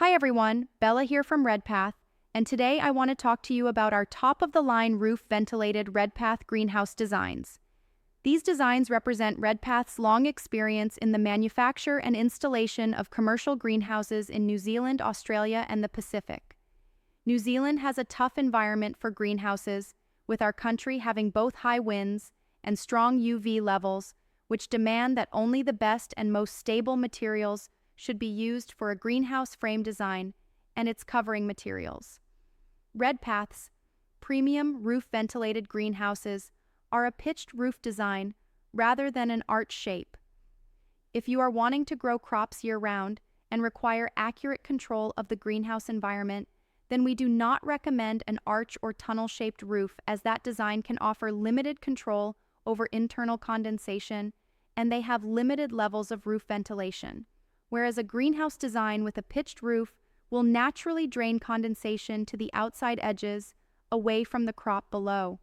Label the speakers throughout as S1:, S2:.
S1: Hi everyone, Bella here from Redpath, and today I want to talk to you about our top-of-the-line roof-ventilated Redpath greenhouse designs. These designs represent Redpath's long experience in the manufacture and installation of commercial greenhouses in New Zealand, Australia, and the Pacific. New Zealand has a tough environment for greenhouses, with our country having both high winds and strong UV levels, which demand that only the best and most stable materials should be used for a greenhouse frame design and its covering materials. Redpaths Premium Roof-Ventilated Greenhouses are a pitched roof design rather than an arch shape. If you are wanting to grow crops year-round and require accurate control of the greenhouse environment, then we do not recommend an arch or tunnel-shaped roof, as that design can offer limited control over internal condensation and they have limited levels of roof ventilation. Whereas a greenhouse design with a pitched roof will naturally drain condensation to the outside edges, away from the crop below.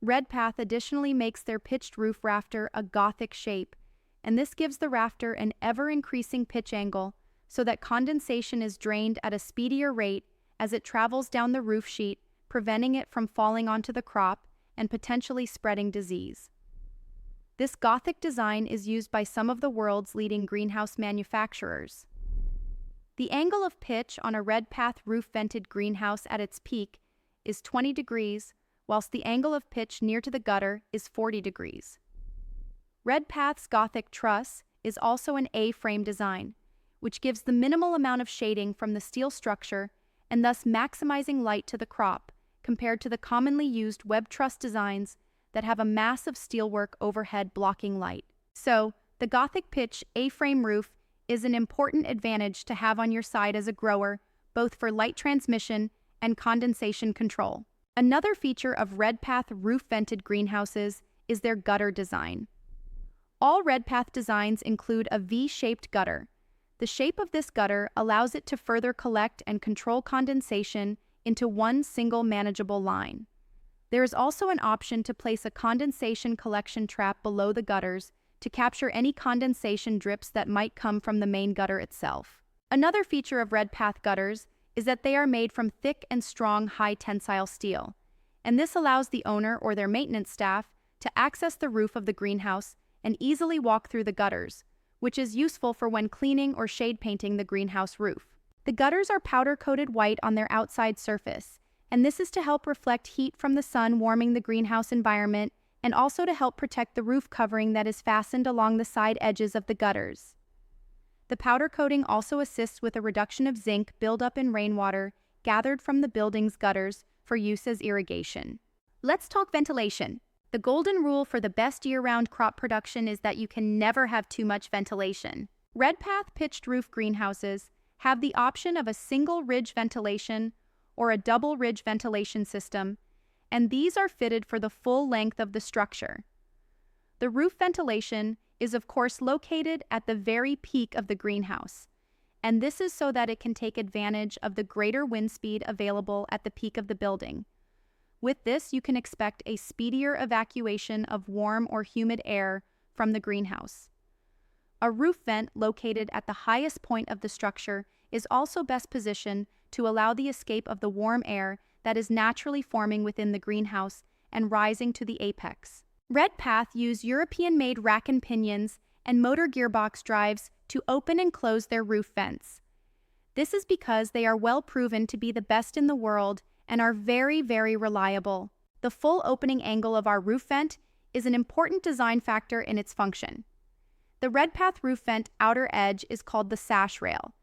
S1: Redpath additionally makes their pitched roof rafter a Gothic shape, and this gives the rafter an ever-increasing pitch angle so that condensation is drained at a speedier rate as it travels down the roof sheet, preventing it from falling onto the crop and potentially spreading disease. This Gothic design is used by some of the world's leading greenhouse manufacturers. The angle of pitch on a Redpath roof-vented greenhouse at its peak is 20 degrees, whilst the angle of pitch near to the gutter is 40 degrees. Redpath's Gothic truss is also an A-frame design, which gives the minimal amount of shading from the steel structure and thus maximizing light to the crop, compared to the commonly used web truss designs that have a massive steelwork overhead blocking light. So, the Gothic pitch A-frame roof is an important advantage to have on your side as a grower, both for light transmission and condensation control. Another feature of Redpath roof-vented greenhouses is their gutter design. All Redpath designs include a V-shaped gutter. The shape of this gutter allows it to further collect and control condensation into one single manageable line. There is also an option to place a condensation collection trap below the gutters to capture any condensation drips that might come from the main gutter itself. Another feature of Redpath gutters is that they are made from thick and strong high-tensile steel, and this allows the owner or their maintenance staff to access the roof of the greenhouse and easily walk through the gutters, which is useful for when cleaning or shade painting the greenhouse roof. The gutters are powder-coated white on their outside surface, and this is to help reflect heat from the sun warming the greenhouse environment and also to help protect the roof covering that is fastened along the side edges of the gutters. The powder coating also assists with a reduction of zinc buildup in rainwater gathered from the building's gutters for use as irrigation. Let's talk ventilation. The golden rule for the best year-round crop production is that you can never have too much ventilation. Redpath pitched roof greenhouses have the option of a single ridge ventilation or a double ridge ventilation system, and these are fitted for the full length of the structure. The roof ventilation is of course located at the very peak of the greenhouse, and this is so that it can take advantage of the greater wind speed available at the peak of the building. With this, you can expect a speedier evacuation of warm or humid air from the greenhouse. A roof vent located at the highest point of the structure is also best positioned to allow the escape of the warm air that is naturally forming within the greenhouse and rising to the apex. Redpath use European-made rack and pinions and motor gearbox drives to open and close their roof vents. This is because they are well proven to be the best in the world and are very, very reliable. The full opening angle of our roof vent is an important design factor in its function. The Redpath roof vent outer edge is called the sash rail,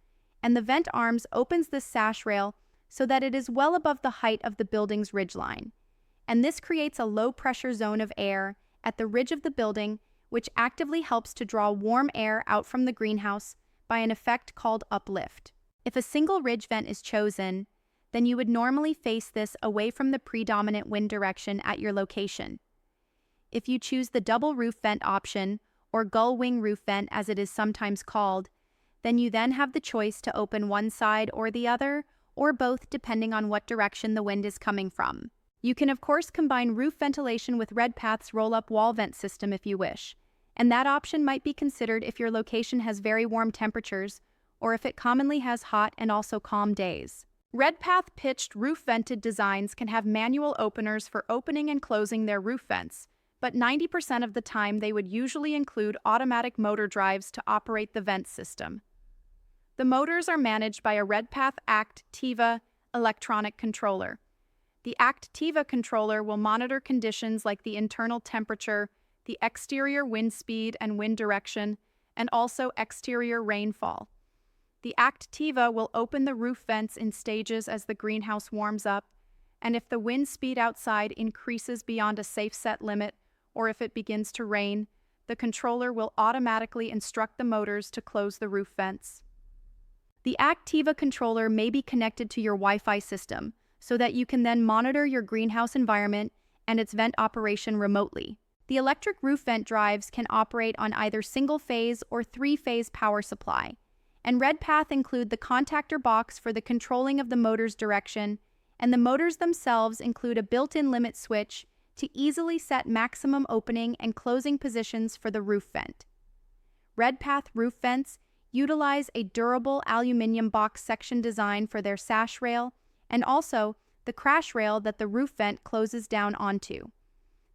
S1: and the vent arms opens this sash rail so that it is well above the height of the building's ridgeline. And this creates a low-pressure zone of air at the ridge of the building, which actively helps to draw warm air out from the greenhouse by an effect called uplift. If a single ridge vent is chosen, then you would normally face this away from the predominant wind direction at your location. If you choose the double roof vent option, or gull wing roof vent as it is sometimes called, then you then have the choice to open one side or the other, or both depending on what direction the wind is coming from. You can of course combine roof ventilation with Redpath's roll-up wall vent system if you wish, and that option might be considered if your location has very warm temperatures or if it commonly has hot and also calm days. Redpath pitched roof-vented designs can have manual openers for opening and closing their roof vents, but 90% of the time they would usually include automatic motor drives to operate the vent system. The motors are managed by a Redpath Activa electronic controller. The Activa controller will monitor conditions like the internal temperature, the exterior wind speed and wind direction, and also exterior rainfall. The Activa will open the roof vents in stages as the greenhouse warms up, and if the wind speed outside increases beyond a safe set limit, or if it begins to rain, the controller will automatically instruct the motors to close the roof vents. The Activa controller may be connected to your Wi-Fi system, so that you can then monitor your greenhouse environment and its vent operation remotely. The electric roof vent drives can operate on either single-phase or three-phase power supply, and Redpath include the contactor box for the controlling of the motor's direction, and the motors themselves include a built-in limit switch to easily set maximum opening and closing positions for the roof vent. Redpath roof vents utilize a durable aluminum box section design for their sash rail and also the crash rail that the roof vent closes down onto.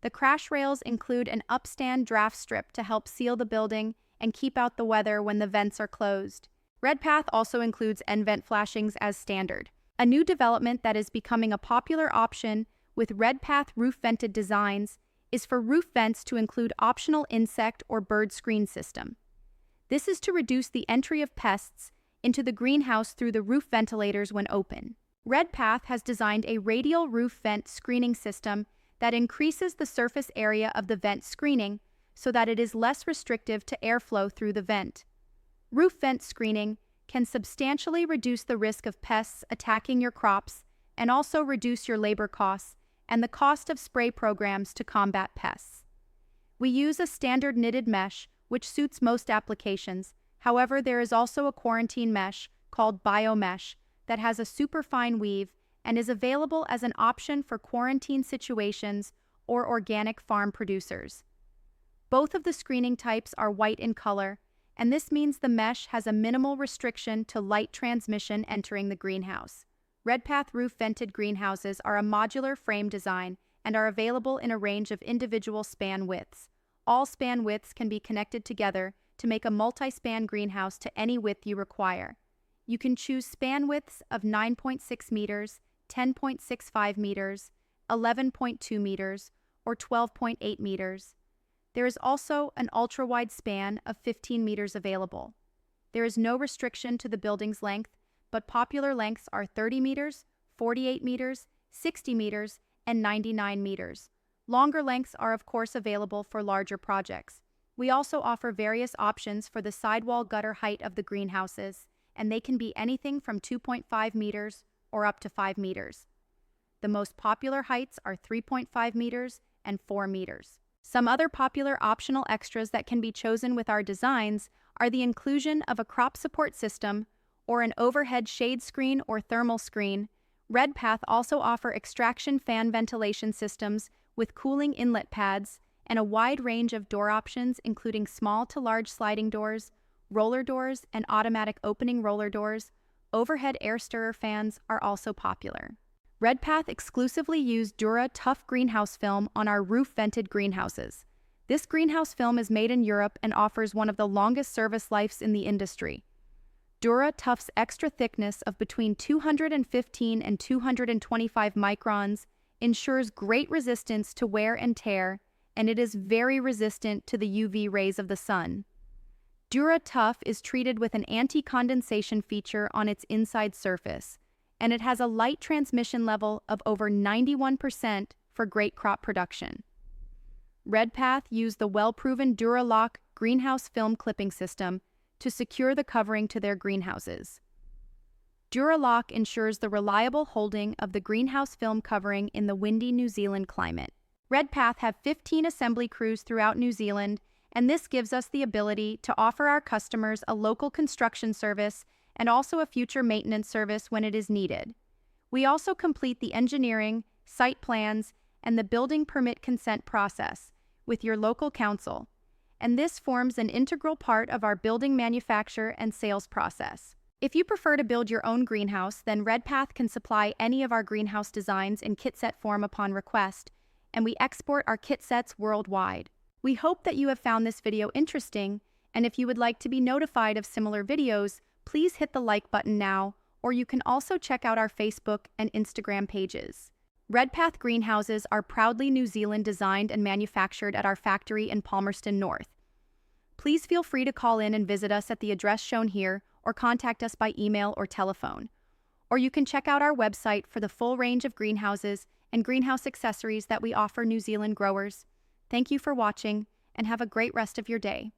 S1: The crash rails include an upstand draft strip to help seal the building and keep out the weather when the vents are closed. Redpath also includes end vent flashings as standard, a new development that is becoming a popular option with Redpath roof-vented designs is for roof vents to include optional insect or bird screen system. This is to reduce the entry of pests into the greenhouse through the roof ventilators when open. Redpath has designed a radial roof vent screening system that increases the surface area of the vent screening so that it is less restrictive to airflow through the vent. Roof vent screening can substantially reduce the risk of pests attacking your crops and also reduce your labor costs and the cost of spray programs to combat pests. We use a standard knitted mesh, which suits most applications. However, there is also a quarantine mesh called biomesh that has a superfine weave and is available as an option for quarantine situations or organic farm producers. Both of the screening types are white in color, and this means the mesh has a minimal restriction to light transmission entering the greenhouse. Redpath roof-vented greenhouses are a modular frame design and are available in a range of individual span widths. All span widths can be connected together to make a multi-span greenhouse to any width you require. You can choose span widths of 9.6 meters, 10.65 meters, 11.2 meters, or 12.8 meters. There is also an ultra-wide span of 15 meters available. There is no restriction to the building's length, but popular lengths are 30 meters, 48 meters, 60 meters, and 99 meters. Longer lengths are of course available for larger projects. We also offer various options for the sidewall gutter height of the greenhouses, and they can be anything from 2.5 meters or up to 5 meters. The most popular heights are 3.5 meters and 4 meters. Some other popular optional extras that can be chosen with our designs are the inclusion of a crop support system or an overhead shade screen or thermal screen. Redpath also offer extraction fan ventilation systems with cooling inlet pads and a wide range of door options including small to large sliding doors, roller doors, and automatic opening roller doors. Overhead air stirrer fans are also popular. Redpath exclusively used Dura Tough greenhouse film on our roof-vented greenhouses. This greenhouse film is made in Europe and offers one of the longest service lives in the industry. Dura Tough's extra thickness of between 215 and 225 microns ensures great resistance to wear and tear, and it is very resistant to the UV rays of the sun. Dura Tough is treated with an anti-condensation feature on its inside surface, and it has a light transmission level of over 91% for great crop production. Redpath used the well-proven Duralock greenhouse film clipping system to secure the covering to their greenhouses. Duralock ensures the reliable holding of the greenhouse film covering in the windy New Zealand climate. Redpath have 15 assembly crews throughout New Zealand, and this gives us the ability to offer our customers a local construction service and also a future maintenance service when it is needed. We also complete the engineering, site plans, and the building permit consent process with your local council. and this forms an integral part of our building manufacture and sales process. If you prefer to build your own greenhouse, then Redpath can supply any of our greenhouse designs in kit set form upon request, and we export our kit sets worldwide. We hope that you have found this video interesting, and if you would like to be notified of similar videos, please hit the like button now, or you can also check out our Facebook and Instagram pages. Redpath greenhouses are proudly New Zealand designed and manufactured at our factory in Palmerston North. Please feel free to call in and visit us at the address shown here, or contact us by email or telephone. Or you can check out our website for the full range of greenhouses and greenhouse accessories that we offer New Zealand growers. Thank you for watching, and have a great rest of your day.